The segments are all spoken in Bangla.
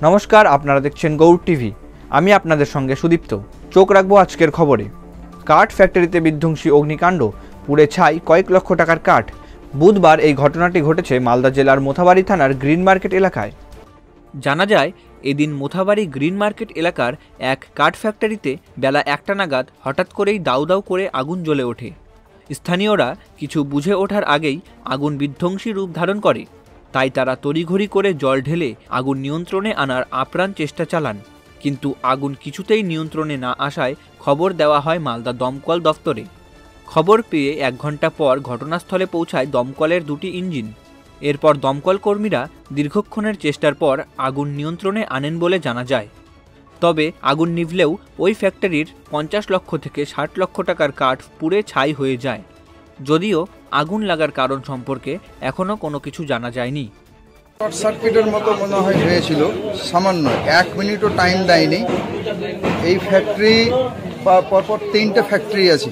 नमस्कार, आपनारा देखছেন गौर टीवी। आमी आपनादेर संगे सुदीप्त। चोख राखबो आजकेर खबरे। काठ फैक्टरिते विध्वंसी अग्निकाण्ड, पुड़े छाई कयेक लक्ष टाकार काठ। बुधवार এই ঘটনাটি ঘটেছে মালদা জেলার মোথাবাড়ি থানার গ্রিন মার্কেট এলাকায়। জানা যায়, এদিন মোথাবাড়ি গ্রিন মার্কেট এলাকার এক কাঠ ফ্যাক্টরিতে বেলা ১টা নাগাদ হঠাৎ করেই দাউ দাউ করে আগুন জ্বলে ওঠে। স্থানীয়রা কিছু বুঝে ওঠার আগেই আগুন বিধ্বংসী রূপ ধারণ করে। তাই তারা তড়িঘড়ি করে জল ঢেলে আগুন নিয়ন্ত্রণে আনার আপ্রাণ চেষ্টা চালান, কিন্তু আগুন কিছুতেই নিয়ন্ত্রণে না আসায় খবর দেওয়া হয় মালদা দমকল দফতরে। খবর পেয়ে ১ ঘন্টা পর ঘটনাস্থলে পৌঁছায় দমকলের ২টি ইঞ্জিন। এরপর দমকল কর্মীরা দীর্ঘক্ষণের চেষ্টার পর আগুন নিয়ন্ত্রণে আনেন বলে জানা যায়। তবে আগুন নিভলেও ওই ফ্যাক্টরির ৫০ লক্ষ থেকে ৬০ লক্ষ টাকার কাঠ পুড়ে ছাই হয়ে যায়। যদিও আগুন লাগার কারণ সম্পর্কে এখনো কোনো কিছু জানা যায়নি। শর্ট সার্কিটের মতো মনে হয় হয়েছিল, সামান্য ১ মিনিটও টাইম দেয়নি। এই ফ্যাক্টরি পরপর ৩টে ফ্যাক্টরি আছে।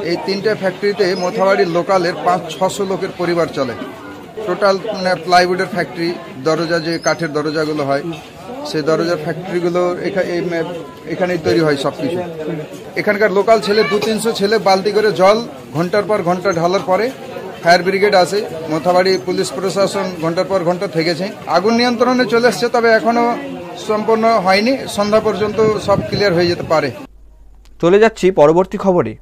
এই ৩টে ফ্যাক্টরিতে মোথাবাড়ির লোকালের ৫০০-৬০০ লোকের পরিবার চলে। টোটাল মানে প্লাইউডের ফ্যাক্টরি, দরজা যে কাঠের দরজাগুলো হয় সেই দরজার ফ্যাক্টরিগুলো এখানেই তৈরি হয় সব কিছু। এখানকার লোকাল ছেলে ২০০-৩০০ ছেলে বালতি করে জল ঘন্টার পর ঘন্টা ঢালার পরে ফায়ার ব্রিগেড আসে, মোথাবাড়ি পুলিশ প্রশাসন ঘন্টার পর ঘন্টা থেকেছে। আগুন নিয়ন্ত্রণে চলে এসছে, তবে এখনো সম্পূর্ণ হয়নি। সন্ধ্যা পর্যন্ত সব ক্লিয়ার হয়ে যেতে পারে। চলে যাচ্ছি পরবর্তী খবরে।